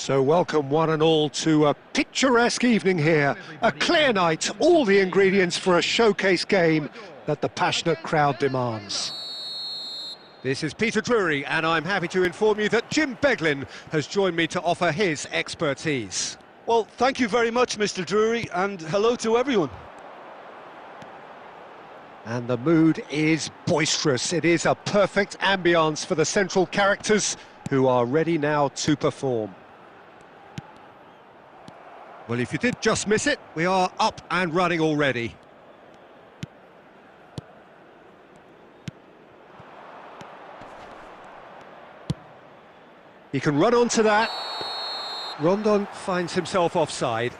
So welcome one and all to a picturesque evening here. A clear night, all the ingredients for a showcase game that the passionate crowd demands. This is Peter Drury, and I'm happy to inform you that Jim Beglin has joined me to offer his expertise. Well, thank you very much, Mr. Drury, and hello to everyone. And the mood is boisterous. It is a perfect ambience for the central characters who are ready now to perform. Well, if you did just miss it, we are up and running already. He can run onto that. Rondon finds himself offside.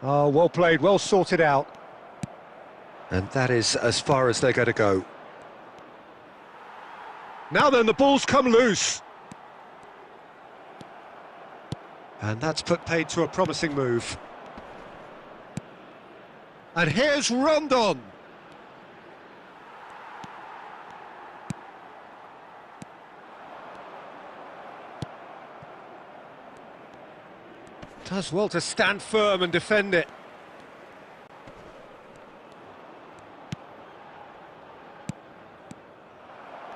Oh, well played, well sorted out. And that is as far as they're going to go. Now then, the ball's come loose. And that's put paid to a promising move. And here's Rondon. Does well to stand firm and defend it.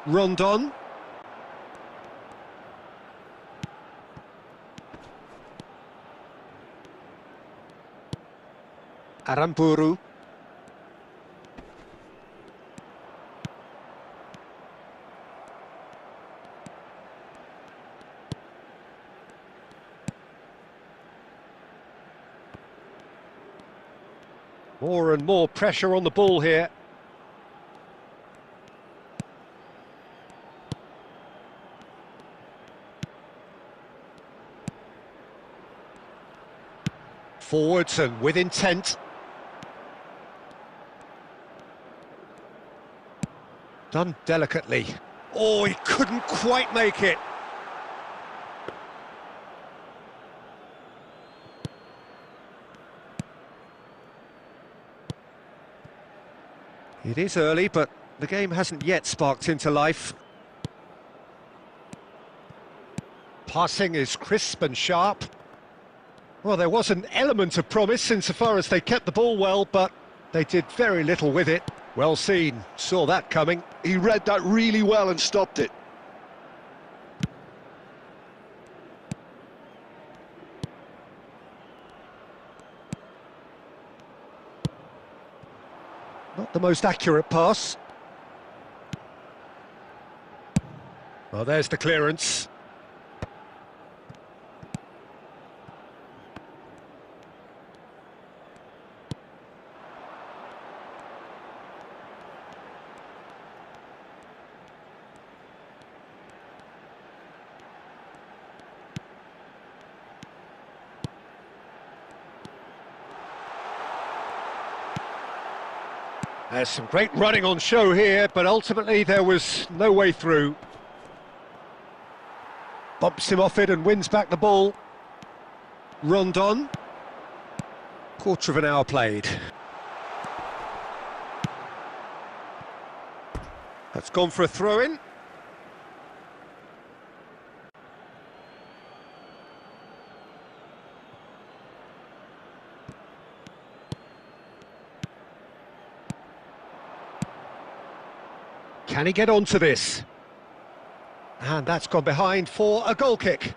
Rondon. Aramburu. More and more pressure on the ball here. Forwards and with intent. Done delicately. Oh, he couldn't quite make it. It is early, but the game hasn't yet sparked into life. Passing is crisp and sharp. Well, there was an element of promise insofar as they kept the ball well, but they did very little with it. Well seen, saw that coming. He read that really well and stopped it. Not the most accurate pass. Well, there's the clearance. There's some great running on show here, but ultimately there was no way through. Bumps him off it and wins back the ball. Rondon. Quarter of an hour played. That's gone for a throw-in. Can he get onto this? And that's gone behind for a goal kick.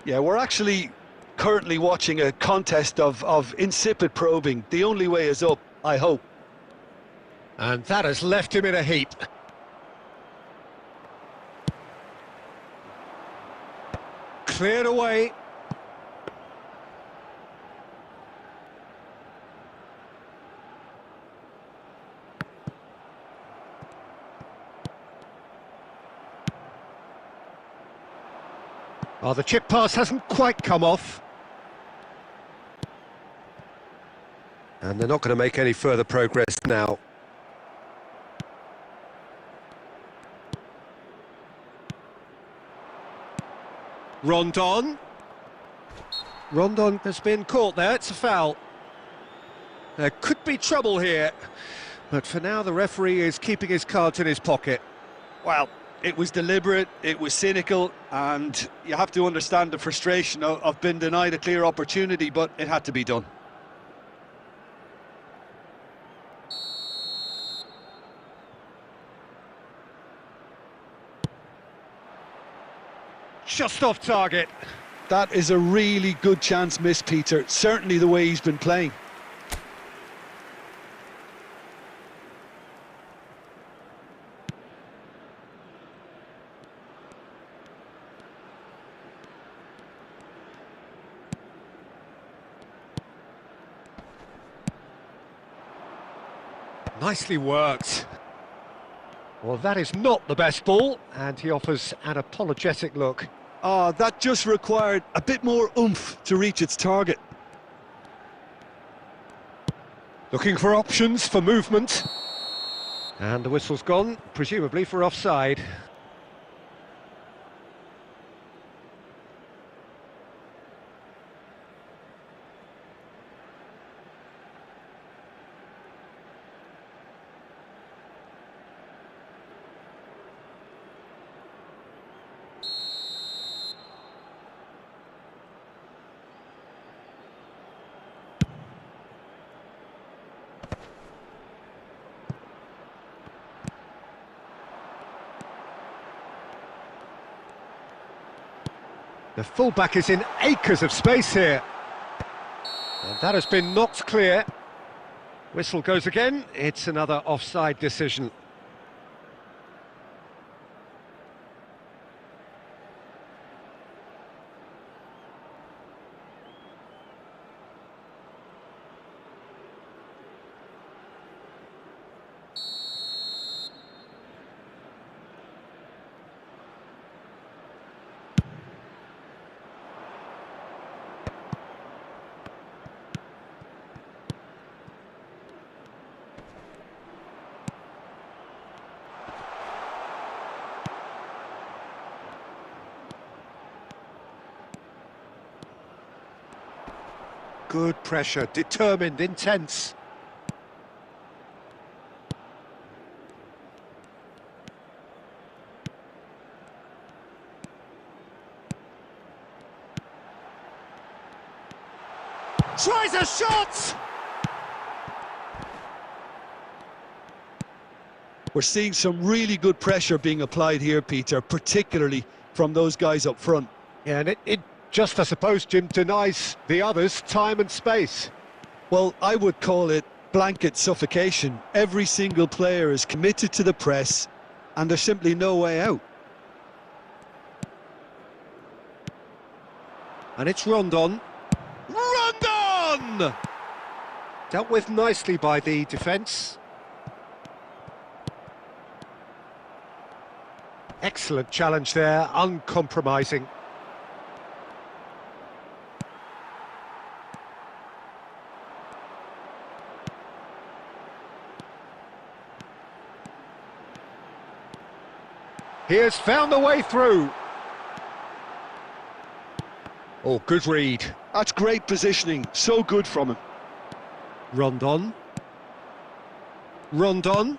Yeah, we're actually currently watching a contest of insipid probing. The only way is up, I hope. And that has left him in a heap. Cleared away. Oh, the chip pass hasn't quite come off. And they're not going to make any further progress now. Rondon. Rondon has been caught there, it's a foul. There could be trouble here, but for now the referee is keeping his cards in his pocket. Well, it was deliberate, it was cynical, and you have to understand the frustration of being denied a clear opportunity, but it had to be done. Just off target. That is a really good chance missed, Peter. Certainly the way he's been playing. Nicely worked. Well, that is not the best ball, and he offers an apologetic look. Ah, that just required a bit more oomph to reach its target. Looking for options for movement. And the whistle's gone, presumably for offside. The fullback is in acres of space here. And that has been knocked clear. Whistle goes again. It's another offside decision. Good pressure, determined, intense. Tries a shot! We're seeing some really good pressure being applied here, Peter, particularly from those guys up front. Yeah, and it just, I suppose, Jim, denies the others time and space. Well, I would call it blanket suffocation. Every single player is committed to the press, and there's simply no way out. And it's Rondon. Rondon! Dealt with nicely by the defence. Excellent challenge there, uncompromising. He has found the way through. Oh, good read. That's great positioning, so good from him. Rondon. Rondon.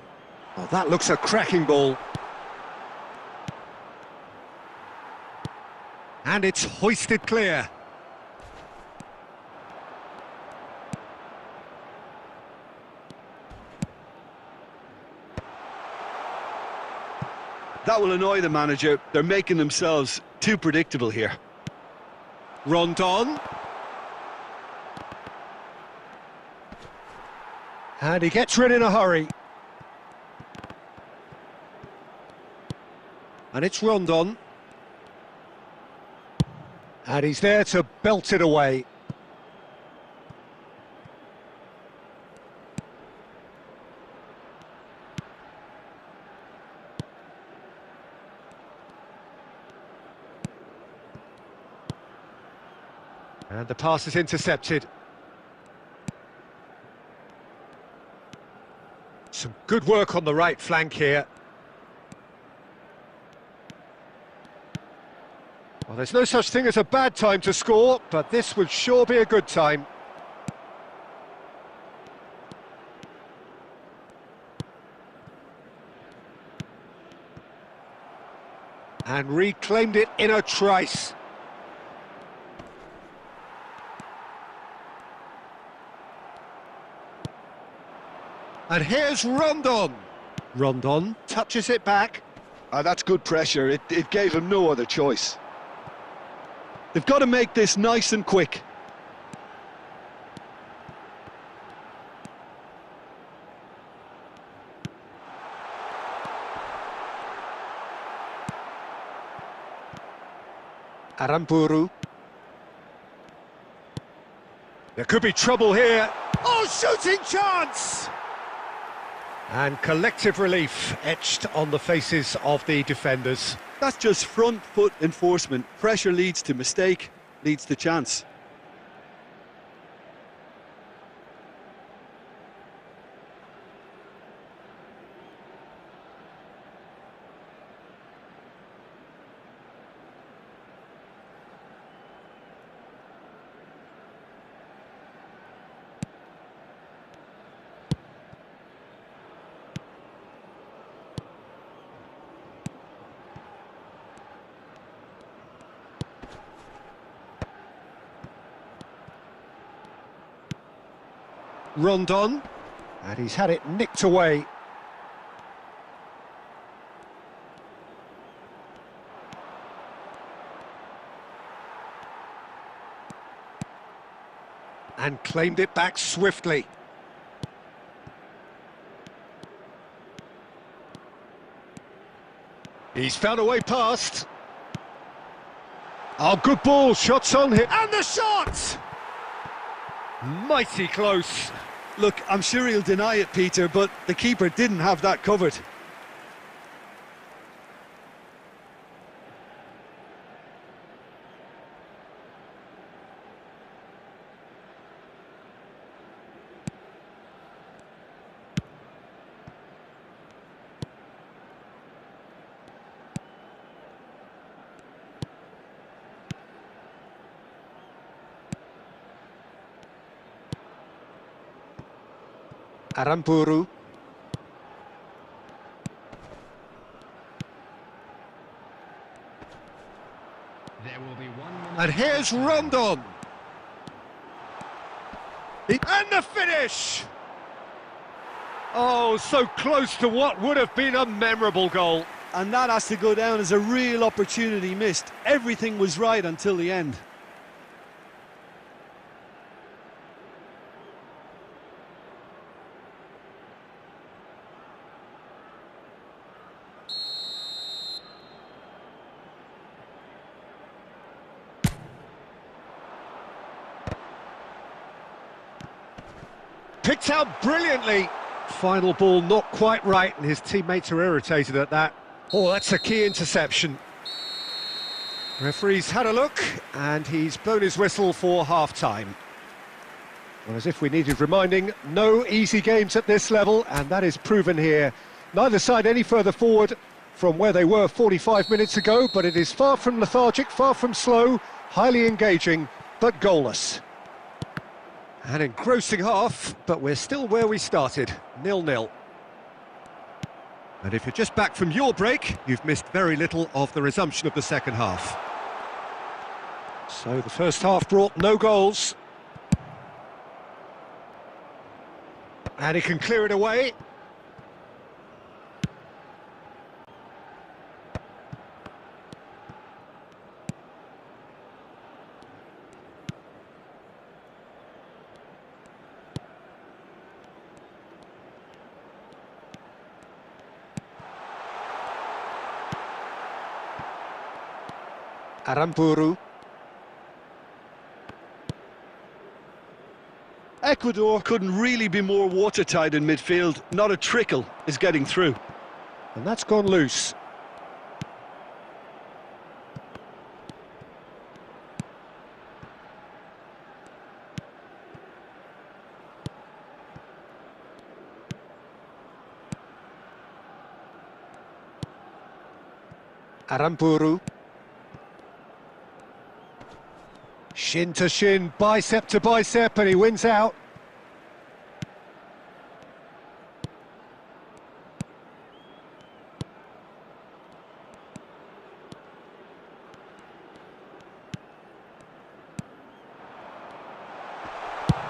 Oh, that looks a cracking ball. And it's hoisted clear. That will annoy the manager. They're making themselves too predictable here. Rondon. And he gets rid in a hurry. And it's Rondon. And he's there to belt it away. And the pass is intercepted. Some good work on the right flank here. Well, there's no such thing as a bad time to score, but this would sure be a good time. And reclaimed it in a trice. And here's Rondon. Rondon touches it back. That's good pressure. It gave him no other choice. They've got to make this nice and quick. Aramburu. There could be trouble here. Oh, shooting chance! And collective relief etched on the faces of the defenders. That's just front foot enforcement. Pressure leads to mistake, leads to chance. Rondon, and he's had it nicked away. And claimed it back swiftly. He's found a way past. Oh, good ball, shots on here. And the shot! Mighty close. Look, I'm sure he'll deny it, Peter, but the keeper didn't have that covered. Aramburu. There will be 1 minute. And here's Rondon. And the finish! Oh, so close to what would have been a memorable goal. And that has to go down as a real opportunity missed. Everything was right until the end. Picked out brilliantly. Final ball not quite right, and his teammates are irritated at that. Oh, that's a key interception. Referee's had a look, and he's blown his whistle for half-time. Well, as if we needed reminding, no easy games at this level, and that is proven here. Neither side any further forward from where they were 45 minutes ago, but it is far from lethargic, far from slow, highly engaging, but goalless. An engrossing half, but we're still where we started, 0-0. And if you're just back from your break, you've missed very little of the resumption of the second half. So the first half brought no goals. And he can clear it away. Aramburu. Ecuador couldn't really be more watertight in midfield. Not a trickle is getting through. And that's gone loose. Aramburu. Shin to shin, bicep to bicep, and he wins out.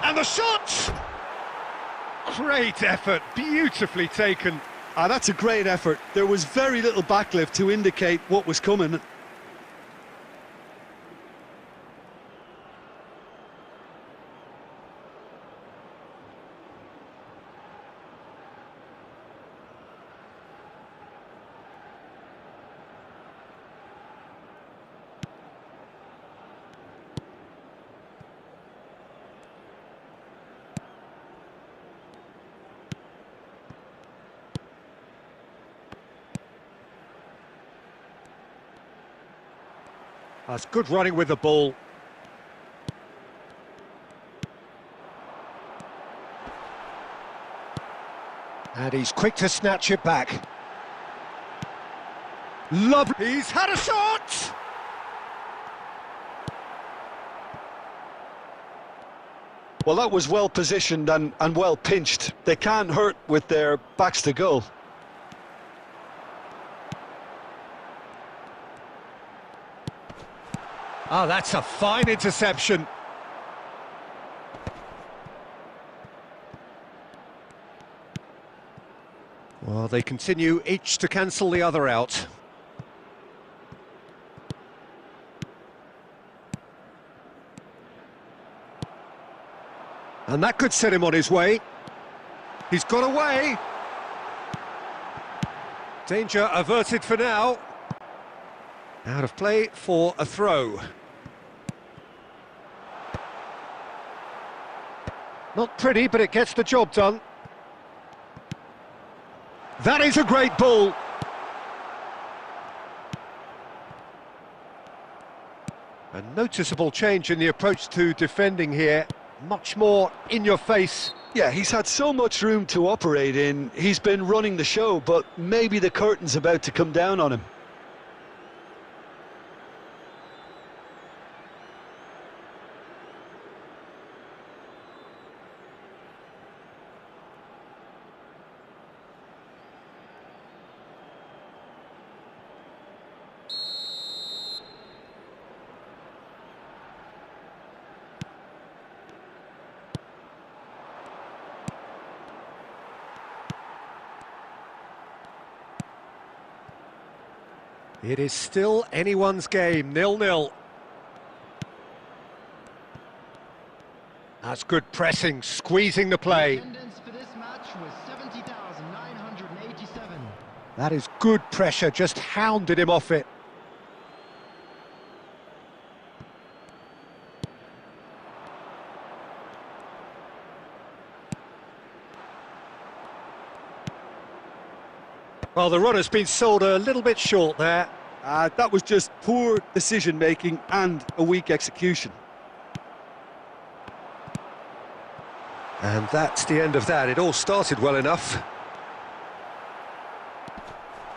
And the shot! Great effort, beautifully taken. That's a great effort. There was very little backlift to indicate what was coming. That's good running with the ball. And he's quick to snatch it back. Lovely. He's had a shot! Well, that was well positioned and well pinched. They can't hurt with their backs to goal. Oh, that's a fine interception. Well, they continue each to cancel the other out. And that could set him on his way. He's got away. Danger averted for now. Out of play for a throw. Not pretty, but it gets the job done. That is a great ball. A noticeable change in the approach to defending here. Much more in your face. Yeah, he's had so much room to operate in. He's been running the show, but maybe the curtain's about to come down on him. It is still anyone's game, 0-0. That's good pressing, squeezing the play. Attendance for this match was 70,987. That is good pressure, just hounded him off it. Well, the runner's been sold a little bit short there. That was just poor decision-making and a weak execution. And that's the end of that. It all started well enough.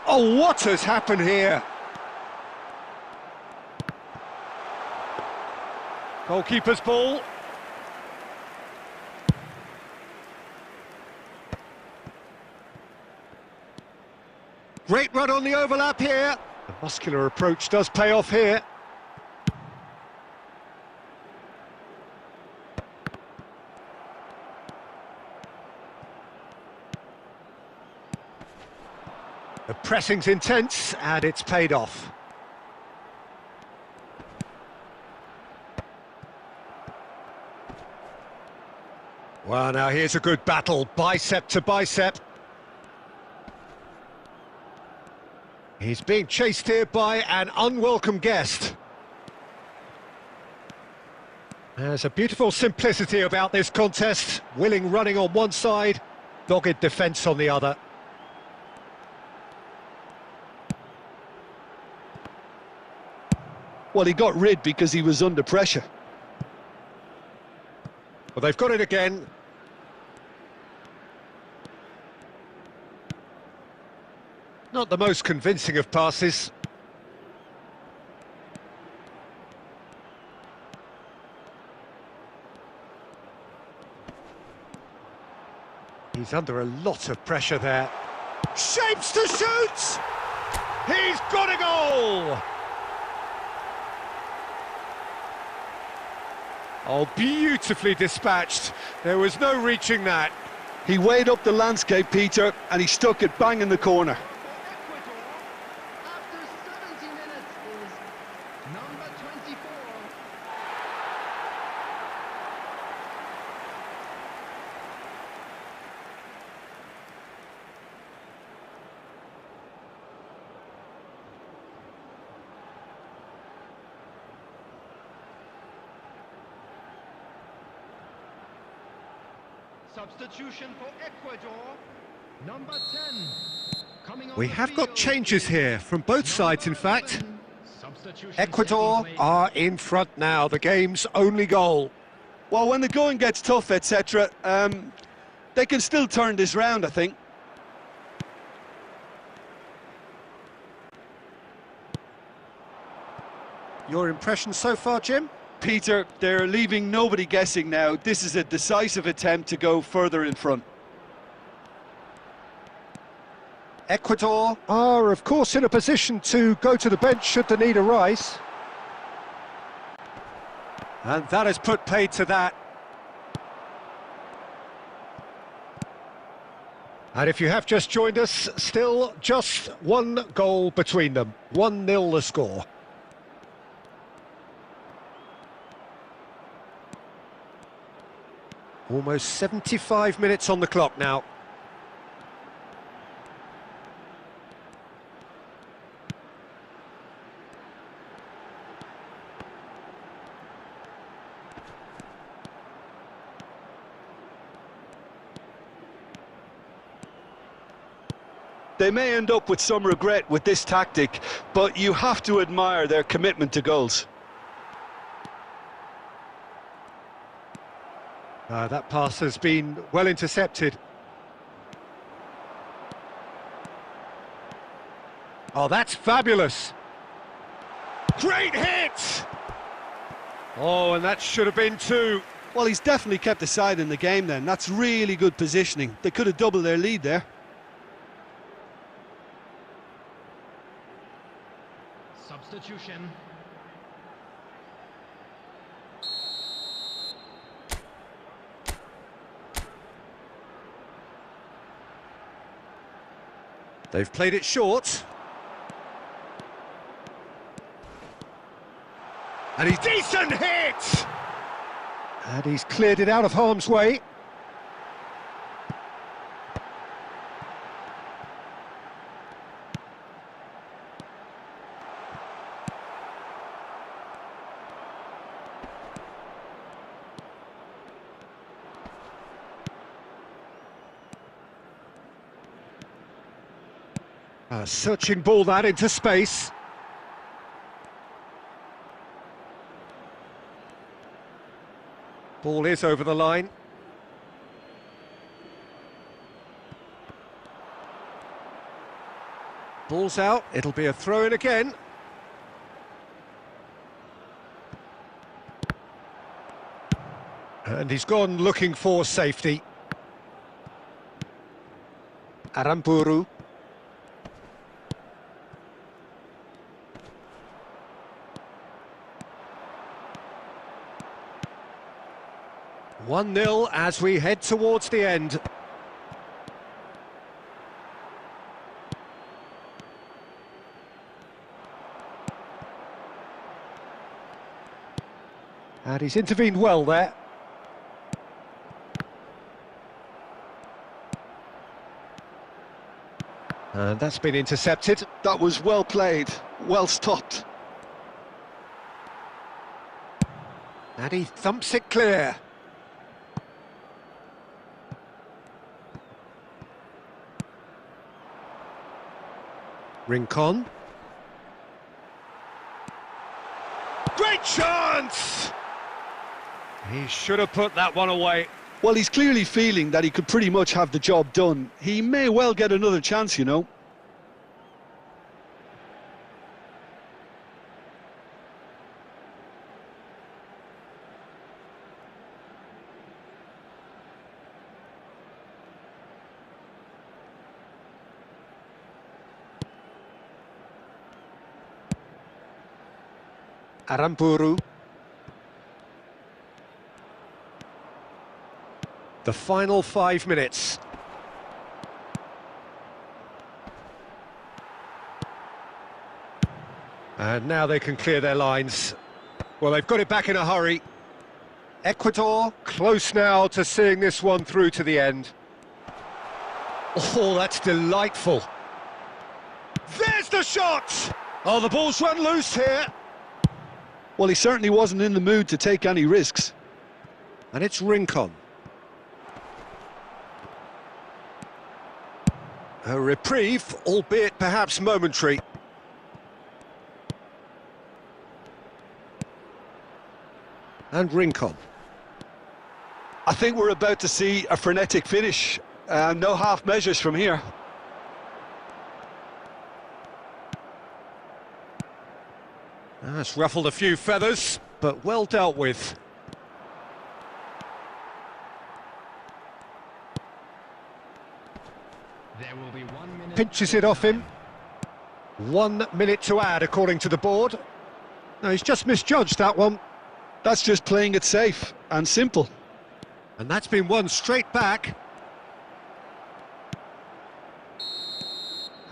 Oh, what has happened here? Goalkeeper's ball. Great run on the overlap here. The muscular approach does pay off here. The pressing's intense, and it's paid off. Well, now here's a good battle, bicep to bicep. He's being chased here by an unwelcome guest. There's a beautiful simplicity about this contest. Willing running on one side, dogged defence on the other. Well, he got rid because he was under pressure. Well, they've got it again. Not the most convincing of passes. He's under a lot of pressure there. Shapes to shoot! He's got a goal! Oh, beautifully dispatched. There was no reaching that. He weighed up the landscape, Peter, and he stuck it bang in the corner. Equator, after 70 minutes, is number 24. Substitution for Ecuador, number 10. Coming on We the have got field changes is here, from both sides in fact. 11. Substitution Ecuador taking place. are in front now, the game's only goal. Well, when the going gets tough, etc., they can still turn this round, I think. Your impression so far, Jim? Peter, they're leaving nobody guessing now. This is a decisive attempt to go further in front. Ecuador are, of course, in a position to go to the bench should the need arise. And that has put paid to that. And if you have just joined us, still just one goal between them. 1-0 the score. Almost 75 minutes on the clock now. They may end up with some regret with this tactic, but you have to admire their commitment to goals. That pass has been well intercepted. Oh, that's fabulous. Great hit! Oh, and that should have been two. Well, he's definitely kept the side in the game then. That's really good positioning. They could have doubled their lead there. Substitution. They've played it short. And he's decent hit! And he's cleared it out of harm's way. A searching ball that into space. Ball is over the line. Ball's out, it'll be a throw-in again. And he's gone looking for safety. Aramburu. One 0 as we head towards the end. And he's intervened well there. And that's been intercepted. That was well played, well stopped. And he thumps it clear. Rincon. Great chance! He should have put that one away. Well, he's clearly feeling that he could pretty much have the job done. He may well get another chance, you know. Arampuru. The final 5 minutes. And now they can clear their lines. Well, they've got it back in a hurry. Ecuador close now to seeing this one through to the end. Oh, that's delightful. There's the shot! Oh, the ball's run loose here. Well, he certainly wasn't in the mood to take any risks. And it's Rincon. A reprieve, albeit perhaps momentary. And Rincon. I think we're about to see a frenetic finish. No half measures from here. It's ruffled a few feathers, but well dealt with. There will be 1 minute. Pinches it off him. 1 minute to add, according to the board. No, he's just misjudged that one. That's just playing it safe and simple. And that's been won straight back.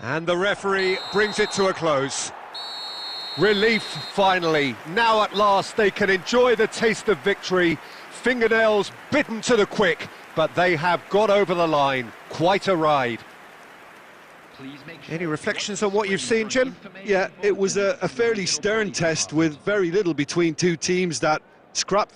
And the referee brings it to a close. Relief, finally. Now at last they can enjoy the taste of victory. Fingernails bitten to the quick, but they have got over the line. Quite a ride. Any reflections on what you've seen, Jim? Yeah, it was a fairly stern test with very little between two teams that scrapped